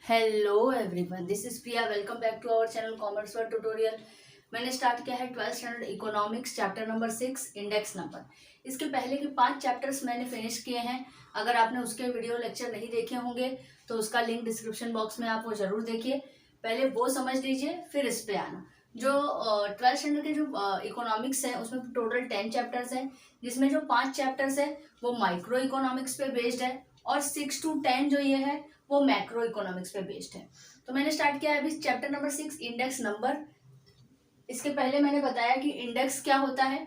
Hello everyone, this is Priya. Welcome back to our channel commerce word tutorial. मैंने start किया है 12th standard economics chapter number 6 index number. इसके पहले के 5 chapters मैंने फिनिश किए हैं। अगर आपने उसके वीडियो लेक्चर नहीं देखे होंगे तो उसका लिंक डिस्क्रिप्शन बॉक्स में आप वो जरूर देखिए। पहले वो समझ लीजिए, फिर इस पे आना। जो 12th स्टैंडर्ड के जो इकोनॉमिक्स है उसमें टोटल 10 चैप्टर्स हैं, जिसमें जो 5 चैप्टर्स है वो माइक्रो इकोनॉमिक्स पे बेस्ड है और 6 to 10 जो ये है वो मैक्रो इकोनॉमिक्स पे बेस्ड है। तो मैंने स्टार्ट किया है अभी चैप्टर नंबर 6 इंडेक्स नंबर। इसके पहले मैंने बताया कि इंडेक्स क्या होता है,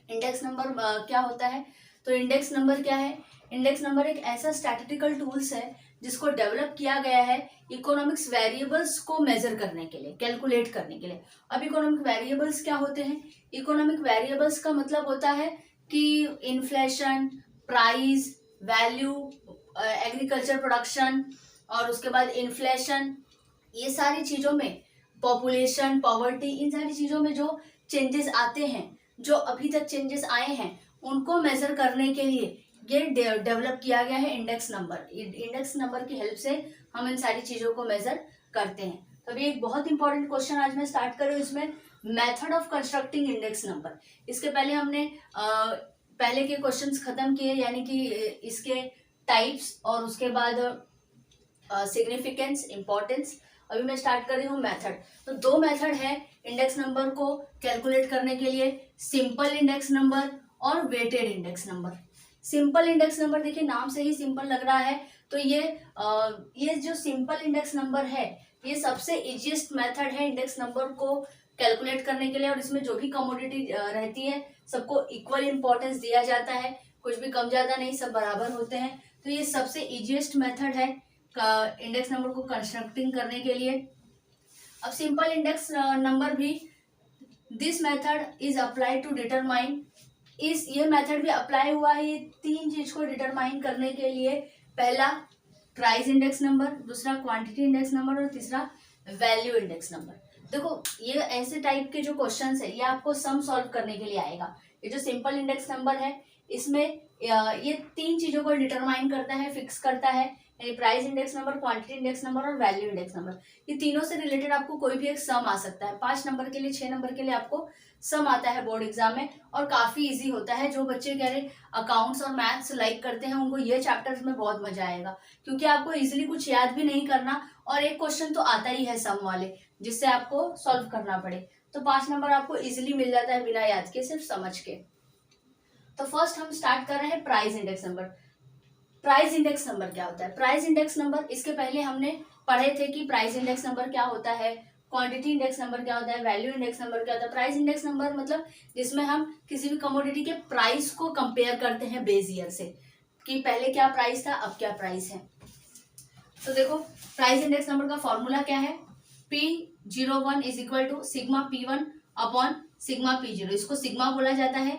इंडेक्स नंबर क्या होता है। तो इंडेक्स नंबर क्या है? इंडेक्स नंबर एक ऐसा स्टैटिस्टिकल टूल्स है जिसको डेवलप किया गया है इकोनॉमिक्स वेरिएबल्स को मेजर करने के लिए, कैलकुलेट करने के लिए। अब इकोनॉमिक वेरिएबल्स क्या होते हैं? इकोनॉमिक वेरिएबल्स का मतलब होता है कि inflation, price, value, agriculture production और उसके बाद इन्फ्लेशन, ये सारी चीजों में, पॉपुलेशन, पॉवर्टी, इन सारी चीजों में जो चेंजेस आते हैं, जो अभी तक चेंजेस आए हैं, उनको मेजर करने के लिए ये डेवलप किया गया है इंडेक्स नंबर। इंडेक्स नंबर की हेल्प से हम इन सारी चीजों को मेजर करते हैं। तो अभी एक बहुत इंपॉर्टेंट क्वेश्चन आज मैं स्टार्ट कर रही हूँ इसमें, method of constructing index number. इसके पहले हमने पहले के क्वेश्चंस खत्म किए, यानी कि इसके टाइप्स और उसके बाद सिग्निफिकेंस, इंपॉर्टेंस। अभी मैं स्टार्ट कर रही हूँ मेथड। तो 2 मेथड है इंडेक्स नंबर को कैलकुलेट करने के लिए, सिंपल इंडेक्स नंबर और weighted index number. Simple index number, देखिए नाम से ही सिंपल लग रहा है, तो ये जो सिंपल इंडेक्स नंबर है ये सबसे इजीएस्ट मेथड है इंडेक्स नंबर को कैलकुलेट करने के लिए। और इसमें जो भी कमोडिटी रहती है सबको इक्वल इंपॉर्टेंस दिया जाता है, कुछ भी कम ज्यादा नहीं, सब बराबर होते हैं। तो ये सबसे इजीएस्ट मेथड है इंडेक्स नंबर को कंस्ट्रक्टिंग करने के लिए। अब सिंपल इंडेक्स नंबर भी, this method is apply to determine, ये मेथड भी अप्लाई हुआ है ये 3 चीज को डिटरमाइन करने के लिए। पहला प्राइस इंडेक्स नंबर, दूसरा क्वांटिटी इंडेक्स नंबर और तीसरा वैल्यू इंडेक्स नंबर। देखो ये ऐसे टाइप के जो क्वेश्चंस है ये आपको सम सॉल्व करने के लिए आएगा। ये जो सिंपल इंडेक्स नंबर है इसमें ये 3 चीजों को डिटरमाइन करता है, फिक्स करता है, यानी price index number, quantity index number और वैल्यू इंडेक्स नंबर। ये तीनों से रिलेटेड आपको कोई भी एक सम आ सकता है। 5 नंबर के लिए, 6 नंबर के लिए आपको सम आता है बोर्ड एग्जाम में, और काफी इजी होता है। जो बच्चे कह रहे अकाउंट्स और मैथ्स लाइक करते हैं उनको ये चैप्टर्स में बहुत मजा आएगा, क्योंकि आपको इजिली कुछ याद भी नहीं करना और एक क्वेश्चन तो आता ही है सम वाले जिससे आपको सॉल्व करना पड़े। तो 5 नंबर आपको इजिली मिल जाता है बिना याद के, सिर्फ समझ के। तो फर्स्ट हम स्टार्ट कर रहे हैं price index number. Price index number क्या होता है? प्राइस इंडेक्स नंबर, इसके पहले हमने पढ़े थे कि प्राइस इंडेक्स नंबर क्या होता है, क्वांटिटी इंडेक्स नंबर क्या होता है, वैल्यू इंडेक्स नंबर क्या होता है। प्राइस इंडेक्स नंबर मतलब जिसमें हम किसी भी कमोडिटी के प्राइस को कंपेयर करते हैं बेस ईयर से, कि पहले क्या प्राइस था, अब क्या प्राइस है। तो देखो प्राइस इंडेक्स नंबर का फॉर्मूला क्या है, P01 is equal to sigma P1 upon sigma P0। इसको सिग्मा बोला जाता है,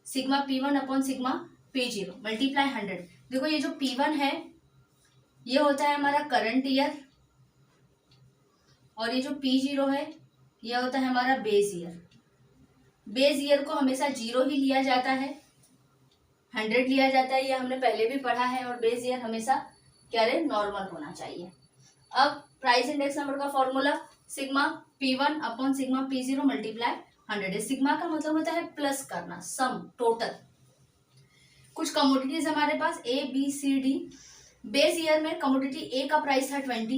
sigma P1 upon sigma P0 multiply 100। देखो ये जो P1 है ये होता है हमारा करंट ईयर, और ये जो P0 है ये होता है हमारा बेस ईयर। बेस ईयर को हमेशा 0 ही लिया जाता है, 100 लिया जाता है, ये हमने पहले भी पढ़ा है। और बेस ईयर हमेशा क्या रहे, नॉर्मल होना चाहिए। अब प्राइस इंडेक्स नंबर का formula sigma P1 upon sigma P0 multiply 100। Sigma का मतलब होता है प्लस करना, सम, टोटल। कुछ कमोडिटीज हमारे पास A B C D। Base year में कमोडिटी ए का प्राइस था 20,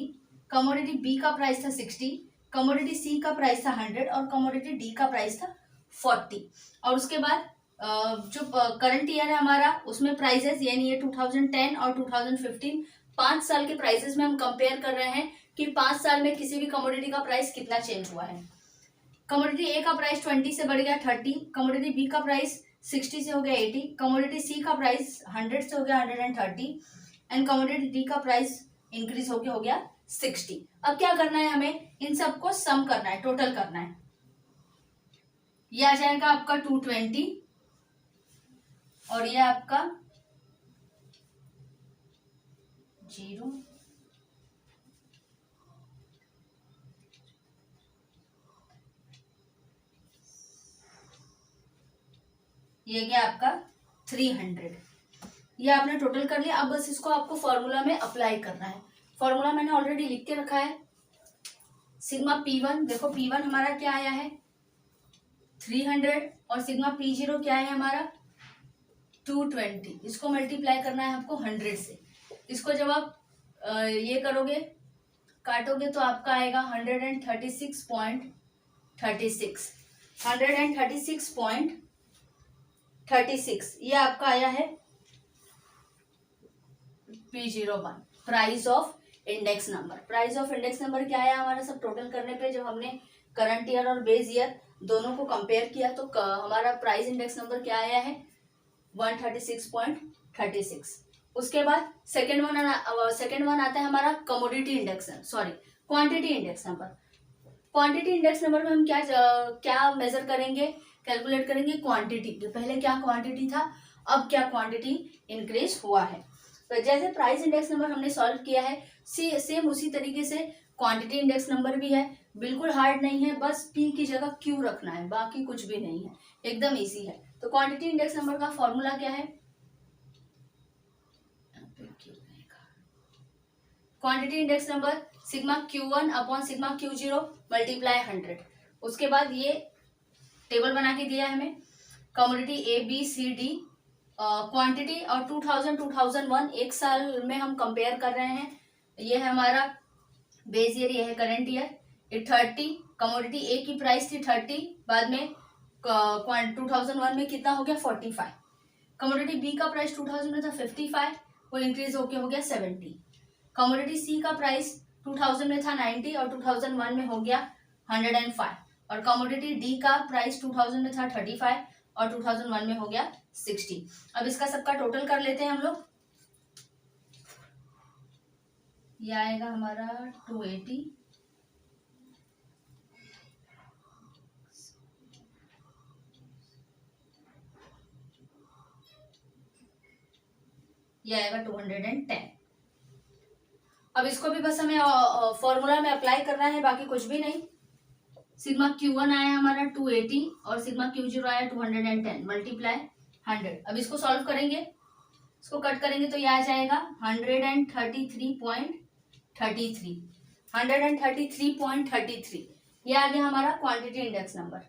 कमोडिटी बी का प्राइस था 60, कमोडिटी सी का प्राइस था 100 और कमोडिटी डी का प्राइस था 40। और उसके बाद जो करंट ईयर है हमारा उसमें प्राइसेस, यानी ये 2010 और 2015, 5 साल के प्राइसेस में हम कंपेयर कर रहे हैं कि 5 साल में किसी भी कमोडिटी का प्राइस कितना चेंज हुआ है। कमोडिटी ए का प्राइस 20 से बढ़ गया 30, कमोडिटी बी का प्राइस 60 से हो गया 80, कमोडिटी सी का प्राइस 100 से हो गया 130 एंड कमोडिटी डी का प्राइस इंक्रीज होके हो गया 60। अब क्या करना है, हमें इन सबको सम करना है, टोटल करना है। ये आ जाएगा आपका 220 और ये आपका 0, ये गया आपका 300। ये आपने टोटल कर लिया। अब बस इसको आपको फॉर्मूला में अप्लाई करना है। फॉर्मूला मैंने ऑलरेडी लिख के रखा है। सिग्मा P1, देखो P1 हमारा क्या आया है 300 और सिग्मा P0 क्या है हमारा 220। इसको मल्टीप्लाई करना है आपको 100 से। इसको जब आप ये करोगे काटोगे तो आपका आएगा 136.36 ये आपका आया है P01 price of index number. Price of index number क्या आया हमारा सब टोटल करने पे, जब हमने करंट ईयर और बेस ईयर दोनों को कंपेयर किया तो हमारा प्राइस इंडेक्स नंबर क्या आया है 136.36। उसके बाद सेकेंड वन आता है हमारा commodity index, sorry quantity index number. Quantity index number में हम क्या मेजर करेंगे, कैलकुलेट करेंगे क्वांटिटी। पहले क्या क्वांटिटी था, अब क्या क्वांटिटी इंक्रीज हुआ है। तो जैसे प्राइस इंडेक्स नंबर हमने सॉल्व किया है, सेम उसी तरीके से क्वांटिटी इंडेक्स नंबर भी है। बिल्कुल हार्ड नहीं है, बस पी की जगह क्यू रखना है, बाकी कुछ भी नहीं है, एकदम इजी है। तो क्वांटिटी इंडेक्स नंबर का फॉर्मूला क्या है, quantity index number sigma Q1 upon sigma Q0 multiply 100। उसके बाद ये टेबल बना के दिया है हमें, कमोडिटी ABCD क्वांटिटी और 2000-2001 एक साल में हम कंपेयर कर रहे हैं। ये है हमारा बेस ईयर, ये है करंट ईयर। ये 30 कमोडिटी ए की प्राइस थी 30, बाद में 2001 में कितना हो गया 45। कमोडिटी बी का प्राइस 2000 में था 55, वो इंक्रीज होके हो गया 70। कमोडिटी सी का प्राइस 2000 में था 90 और 2001 में हो गया 105। और कमोडिटी डी का प्राइस 2000 में था 35 और 2001 में हो गया 60। अब इसका सबका टोटल कर लेते हैं हम लोग। ये आएगा हमारा 280 ये आएगा 210। अब इसको भी बस हमें फॉर्मूला में अप्लाई करना है, बाकी कुछ भी नहीं। सिग्मा Q1 आया हमारा 280 और सिग्मा Q0 आया 210 मल्टीप्लाई 100। अब इसको सॉल्व करेंगे, इसको कट करेंगे तो ये आ जाएगा 133.33 133.33। ये आ गया हमारा क्वांटिटी इंडेक्स नंबर।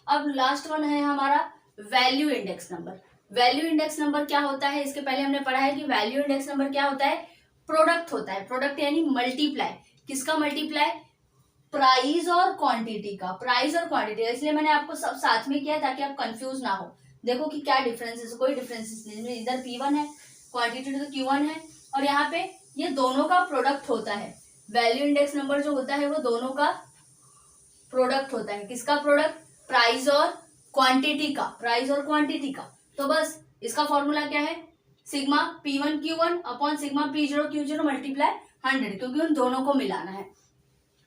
अब लास्ट वन है हमारा value index number. Value index number क्या होता है, इसके पहले हमने पढ़ा है कि वैल्यू इंडेक्स नंबर क्या होता है, प्रोडक्ट होता है। प्रोडक्ट यानी मल्टीप्लाई, किसका मल्टीप्लाई, प्राइस और क्वांटिटी का। प्राइस और क्वांटिटी, इसलिए मैंने आपको सब साथ में किया ताकि आप कंफ्यूज ना हो। देखो कि क्या डिफरेंसेस, कोई डिफरेंसेस नहीं, इधर P1 है, क्वांटिटी तो Q1 है, और यहाँ पे ये दोनों का प्रोडक्ट होता है। वैल्यू इंडेक्स नंबर जो होता है वो दोनों का प्रोडक्ट होता है। किसका प्रोडक्ट, प्राइस और क्वांटिटी का, प्राइस और क्वांटिटी का। तो बस इसका फॉर्मूला क्या है, sigma P1 Q1 upon sigma P0 Q0 multiply 100, क्योंकि उन दोनों को मिलाना है।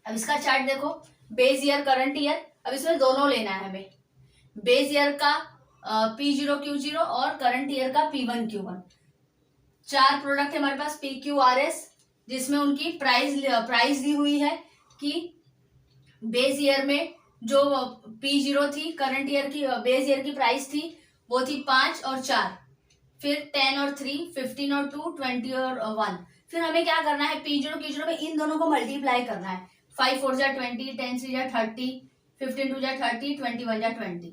अब इसका चार्ट देखो, बेस ईयर करंट ईयर, अब इसमें दोनों लेना है हमें, बेस ईयर का P0 Q0 और करंट ईयर का P1 Q1। चार प्रोडक्ट है हमारे पास PQRS, जिसमें उनकी प्राइस दी हुई है कि बेस ईयर में जो P0 थी, करंट ईयर की बेस ईयर की प्राइस थी वो थी 5 और 4, फिर 10 और 3, 15 और 2, 20 और 1। फिर हमें क्या करना है, P0 Q0 में इन दोनों को मल्टीप्लाई करना है। 5 4 जा 20, 10 3 जा 30, 15 2 जा 30, 21 जा 20।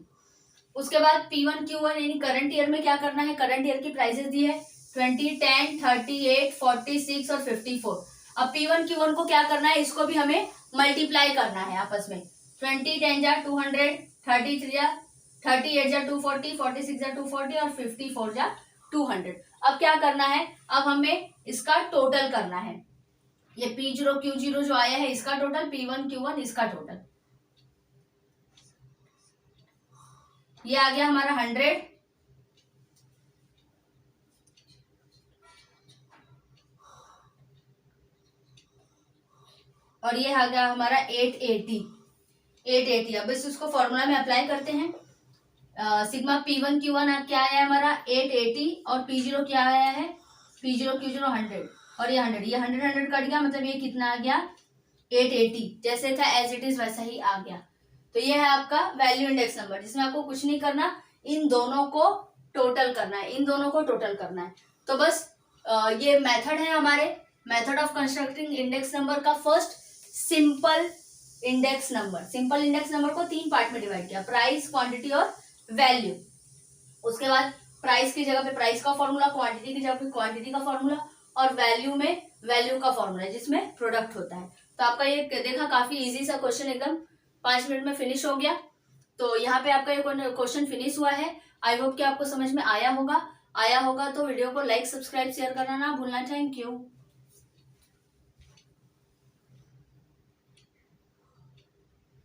उसके बाद P1 Q1 यानी करंट ईयर में क्या करना है, करंट ईयर की प्राइसेस दी है 20, 10, 38, 46 और 54। अब P1 Q1 को क्या करना है, इसको भी हमें मल्टीप्लाई करना है आपस में। 20 10 जा 200, 33 जा 38 जा 240, 46 जा 240 और 54 जा 200। अब क्या करना है, अब हमें इसका टोटल करना है। ये P0 Q0 जो आया है इसका टोटल, P1 Q1 इसका टोटल, ये आ गया हमारा 100। और ये आ गया हमारा 880। अब इस उसको फॉर्मूला में अप्लाई करते हैं। सिग्मा P1 Q1 क्या आया है हमारा 880 और P0 क्या आया है, P0 Q0 100 और ये 100, ये 100 कट गया, मतलब ये कितना आ गया 880, जैसे था एज इट इज वैसा ही आ गया। तो ये है आपका वैल्यू इंडेक्स नंबर, जिसमें आपको कुछ नहीं करना, इन दोनों को टोटल करना है, इन दोनों को टोटल करना है। तो बस ये मेथड है हमारे method of constructing index number का first simple index number. Simple index number को 3 पार्ट में डिवाइड किया, प्राइस, क्वांटिटी और वैल्यू। उसके बाद प्राइस की जगह पे प्राइस का फॉर्मूला, क्वांटिटी की जगह पे क्वांटिटी का फॉर्मूला और वैल्यू में वैल्यू का फॉर्मूला जिसमें प्रोडक्ट होता है। तो आपका ये देखा काफी इजी सा क्वेश्चन एकदम 5 मिनट में फिनिश हो गया। तो यहाँ पे आपका ये क्वेश्चन फिनिश हुआ है। आई होप कि आपको समझ में आया होगा तो वीडियो को लाइक, सब्सक्राइब, शेयर करना ना भूलना। Thank you.